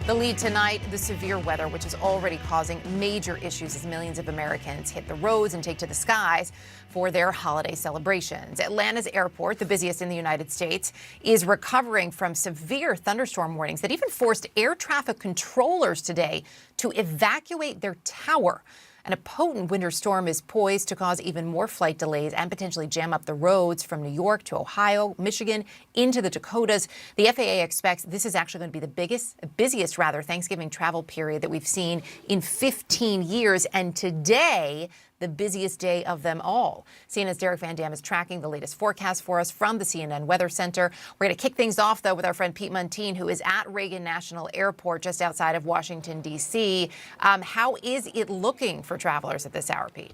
The lead tonight, the severe weather, which is already causing major issues as millions of Americans hit the roads and take to the skies for their holiday celebrations. Atlanta's airport, the busiest in the United States, is recovering from severe thunderstorm warnings that even forced air traffic controllers today to evacuate their tower. And a potent winter storm is poised to cause even more flight delays and potentially jam up the roads from New York to Ohio, Michigan, into the Dakotas. The FAA expects this is actually going to be the busiest Thanksgiving travel period that we've seen in 15 years. And today, the busiest day of them all. CNN's Derek Van Dam is tracking the latest forecast for us from the CNN Weather Center. We're going to kick things off, though, with our friend Pete Muntean, who is at Reagan National Airport just outside of Washington, D.C. How is it looking for travelers at this hour, Pete?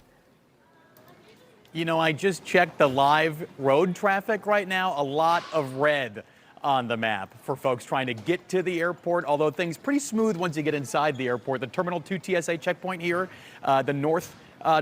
You know, I just checked the live road traffic right now. A lot of red on the map for folks trying to get to the airport, although things pretty smooth once you get inside the airport. The Terminal 2 TSA checkpoint here, the North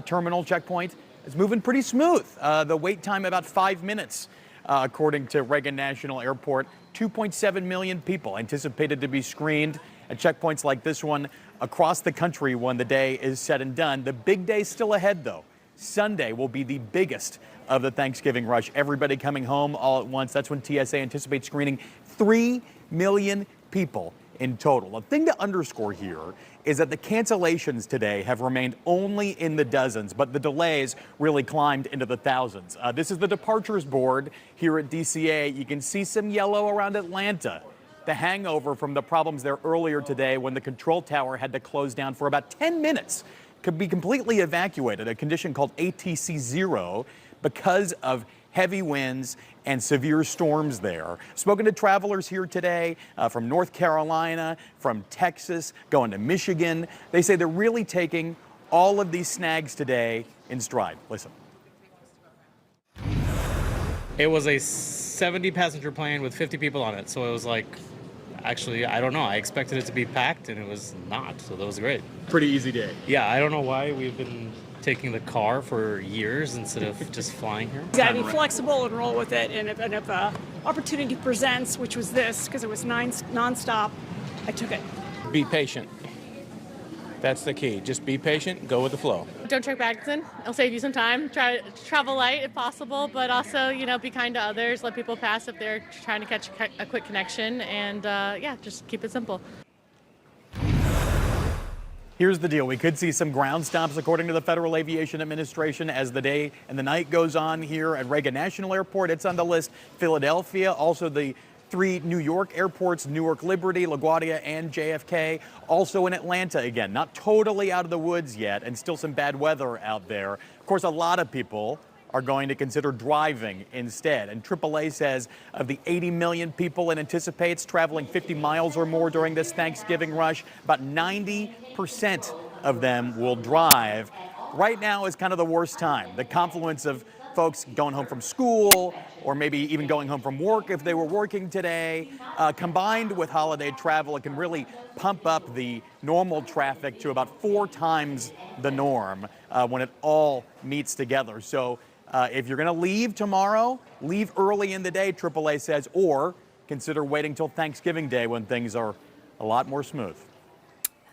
terminal checkpoint is moving pretty smooth. The wait time about 5 minutes, according to Reagan National Airport. 2.7 million people anticipated to be screened at checkpoints like this one across the country when the day is said and done. The big day still ahead, though. Sunday will be the biggest of the Thanksgiving rush. Everybody coming home all at once. That's when TSA anticipates screening 3 million people in total. A thing to underscore here is that the cancellations today have remained only in the dozens, but the delays really climbed into the thousands. This is the departures board here at DCA. You can see some yellow around Atlanta. The hangover from the problems there earlier today when the control tower had to close down for about 10 minutes. Could be completely evacuated, a condition called ATC 0, because of heavy winds and severe storms there. Spoken to travelers here today from North Carolina, from Texas, going to Michigan. They say they're really taking all of these snags today in stride. Listen. It was a 70-passenger plane with 50 people on it, so it was like, actually, I don't know. I expected it to be packed, and it was not, so that was great. Pretty easy day. Yeah, I don't know why we've been taking the car for years instead of just flying here. You got to be flexible and roll with it, and if opportunity presents, which was this, because it was nonstop, I took it. Be patient. That's the key. Just be patient, go with the flow. Don't check bags in. It'll save you some time. Try to travel light if possible, but also, be kind to others. Let people pass if they're trying to catch a quick connection, and just keep it simple. Here's the deal. We could see some ground stops, according to the Federal Aviation Administration, as the day and the night goes on here at Reagan National Airport. It's on the list. Philadelphia, also the 3 New York airports, Newark Liberty, LaGuardia, and JFK. Also in Atlanta again, not totally out of the woods yet, and still some bad weather out there. Of course, a lot of people are going to consider driving instead. And AAA says of the 80 million people it anticipates traveling 50 miles or more during this Thanksgiving rush, about 90% of them will drive. Right now is kind of the worst time. The confluence of folks going home from school or maybe even going home from work if they were working today, combined with holiday travel, it can really pump up the normal traffic to about 4 times the norm when it all meets together. So if you're going to leave tomorrow, leave early in the day, AAA says, or consider waiting till Thanksgiving Day when things are a lot more smooth.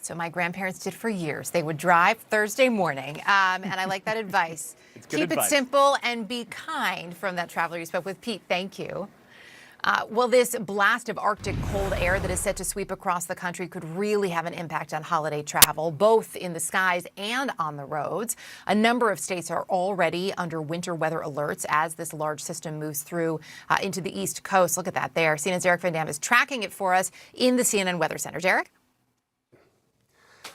So my grandparents did for years. They would drive Thursday morning, and I like that advice. Keep it simple and be kind from that traveler you spoke with. Pete, thank you. Well, this blast of Arctic cold air that is set to sweep across the country could really have an impact on holiday travel, both in the skies and on the roads. A number of states are already under winter weather alerts as this large system moves through into the East Coast. Look at that there. CNN's Derek Van Dam is tracking it for us in the CNN Weather Center. Derek?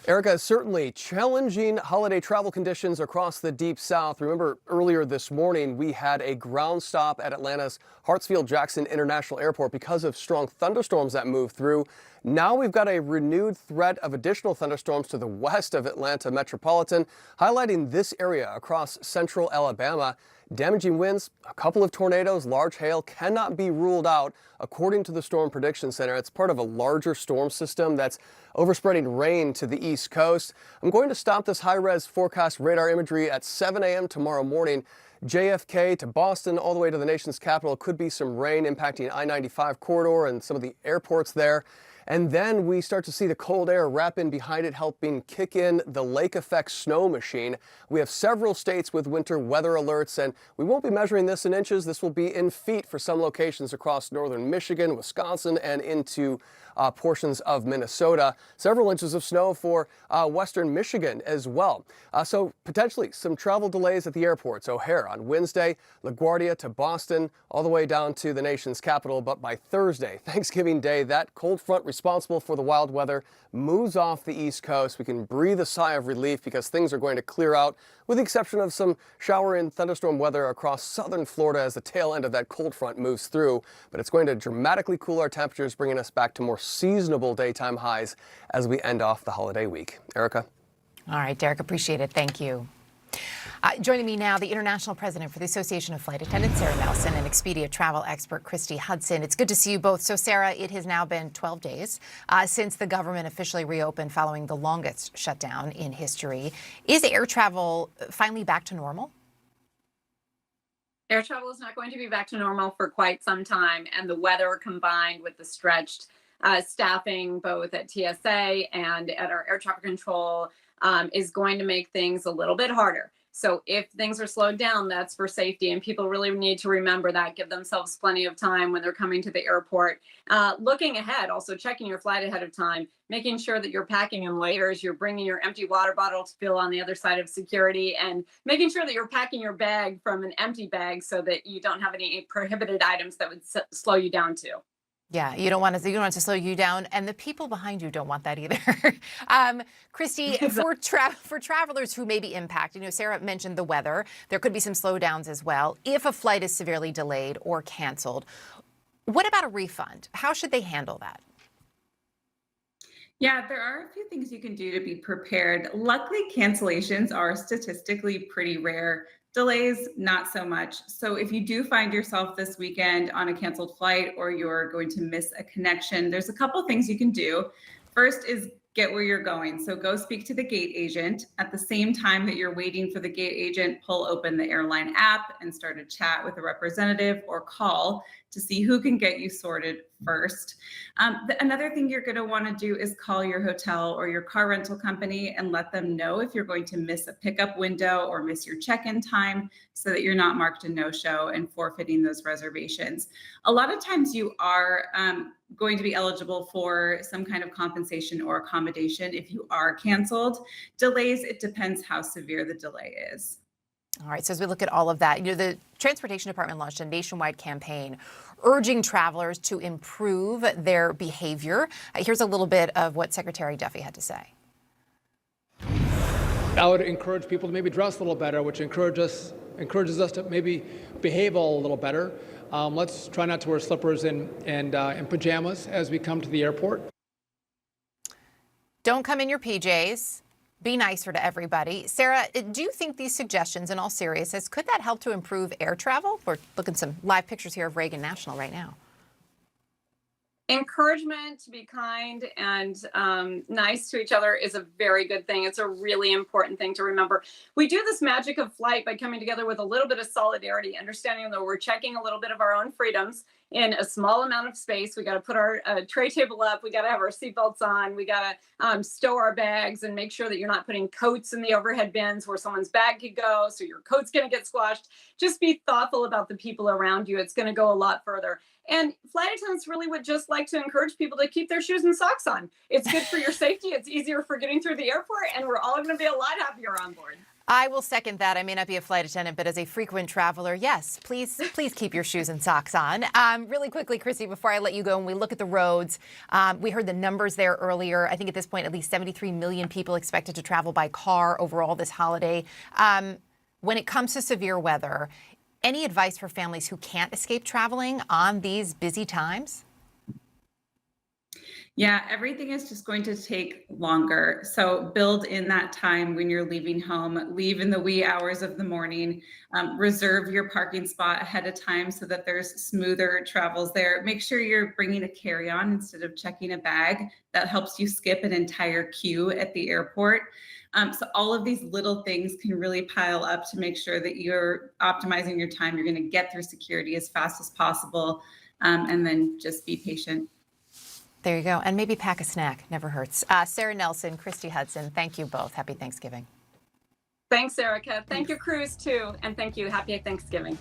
Erica, certainly challenging holiday travel conditions across the Deep South. Remember, earlier this morning, we had a ground stop at Atlanta's Hartsfield-Jackson International Airport because of strong thunderstorms that moved through. Now we've got a renewed threat of additional thunderstorms to the west of Atlanta metropolitan, highlighting this area across central Alabama. Damaging winds, a couple of tornadoes, large hail cannot be ruled out, according to the Storm Prediction Center. It's part of a larger storm system that's overspreading rain to the East Coast. I'm going to stop this high-res forecast radar imagery at 7 a.m. tomorrow morning. JFK to Boston, all the way to the nation's capital, could be some rain impacting I-95 corridor and some of the airports there. And then we start to see the cold air wrap in behind it, helping kick in the lake effect snow machine. We have several states with winter weather alerts, and we won't be measuring this in inches. This will be in feet for some locations across northern Michigan, Wisconsin, and into portions of Minnesota. Several inches of snow for western Michigan as well. So potentially some travel delays at the airports. O'Hare on Wednesday, LaGuardia to Boston, all the way down to the nation's capital. But by Thursday, Thanksgiving Day, that cold front responsible for the wild weather moves off the East Coast. We can breathe a sigh of relief because things are going to clear out, with the exception of some shower and thunderstorm weather across southern Florida as the tail end of that cold front moves through. But it's going to dramatically cool our temperatures, bringing us back to more seasonable daytime highs as we end off the holiday week. Erica? All right, Derek, appreciate it. Thank you. Joining me now, the international president for the Association of Flight Attendants, Sarah Nelson, and Expedia travel expert Christy Hudson. It's good to see you both. So, Sarah, it has now been 12 days since the government officially reopened following the longest shutdown in history. Is air travel finally back to normal? Air travel is not going to be back to normal for quite some time, and the weather combined with the stretched staffing both at TSA and at our air traffic control is going to make things a little bit harder. So if things are slowed down, that's for safety, and people really need to remember that, give themselves plenty of time when they're coming to the airport. Looking ahead, also checking your flight ahead of time, making sure that you're packing in layers, you're bringing your empty water bottle to fill on the other side of security, and making sure that you're packing your bag from an empty bag so that you don't have any prohibited items that would slow you down too. Yeah, you don't want it to slow you down, and the people behind you don't want that either. Christy, for travelers who may be impacted, Sarah mentioned the weather. There could be some slowdowns as well. If a flight is severely delayed or canceled, what about a refund? How should they handle that? Yeah, there are a few things you can do to be prepared. Luckily, cancellations are statistically pretty rare. Delays, not so much. So if you do find yourself this weekend on a canceled flight or you're going to miss a connection, there's a couple things you can do. First is get where you're going. So go speak to the gate agent. At the same time that you're waiting for the gate agent, pull open the airline app and start a chat with a representative or call to see who can get you sorted first. Another thing you're going to want to do is call your hotel or your car rental company and let them know if you're going to miss a pickup window or miss your check-in time so that you're not marked a no-show and forfeiting those reservations. A lot of times you are going to be eligible for some kind of compensation or accommodation if you are canceled. Delays, it depends how severe the delay is. All right, so as we look at all of that, the Transportation Department launched a nationwide campaign urging travelers to improve their behavior. Here's a little bit of what Secretary Duffy had to say. I would encourage people to maybe dress a little better, which encourages us to maybe behave a little better. Let's try not to wear slippers and pajamas as we come to the airport. Don't come in your PJs. Be nicer to everybody. Sarah, do you think these suggestions, in all seriousness, could that help to improve air travel? We're looking at some live pictures here of Reagan National right now. Encouragement to be kind and nice to each other is a very good thing. It's a really important thing to remember. We do this magic of flight by coming together with a little bit of solidarity, understanding that we're checking a little bit of our own freedoms in a small amount of space. We got to put our tray table up. We got to have our seatbelts on. We got to stow our bags and make sure that you're not putting coats in the overhead bins where someone's bag could go. So your coat's going to get squashed. Just be thoughtful about the people around you. It's going to go a lot further. And flight attendants really would just like to encourage people to keep their shoes and socks on. It's good for your safety. It's easier for getting through the airport, and we're all going to be a lot happier on board. I will second that. I may not be a flight attendant, but as a frequent traveler, yes, please keep your shoes and socks on. Really quickly, Chrissy, before I let you go, when we look at the roads, we heard the numbers there earlier. I think at this point, at least 73 million people expected to travel by car overall this holiday. When it comes to severe weather, any advice for families who can't escape traveling on these busy times? Yeah, everything is just going to take longer. So build in that time when you're leaving home, leave in the wee hours of the morning, reserve your parking spot ahead of time so that there's smoother travels there. Make sure you're bringing a carry-on instead of checking a bag. That helps you skip an entire queue at the airport. So all of these little things can really pile up to make sure that you're optimizing your time. You're going to get through security as fast as possible, and then just be patient. There you go. And maybe pack a snack. Never hurts. Sarah Nelson, Christy Hudson, thank you both. Happy Thanksgiving. Thanks, Erica. Thank your crews too. And thank you. Happy Thanksgiving.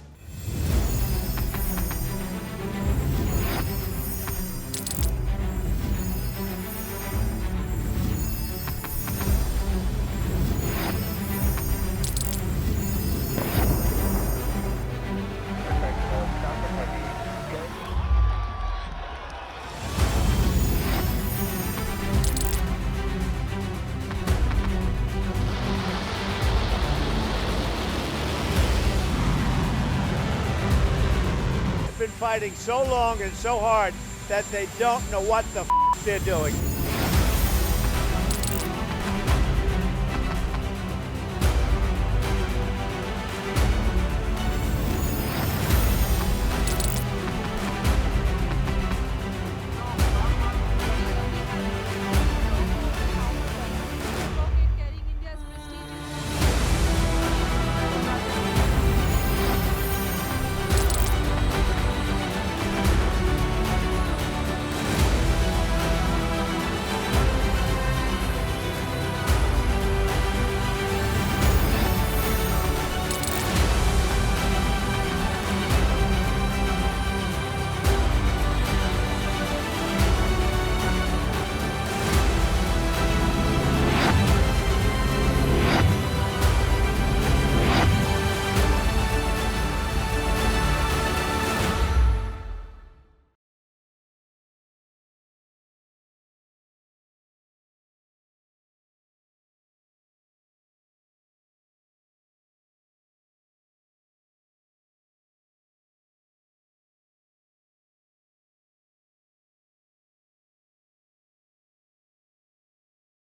Been fighting so long and so hard that they don't know what the they're doing.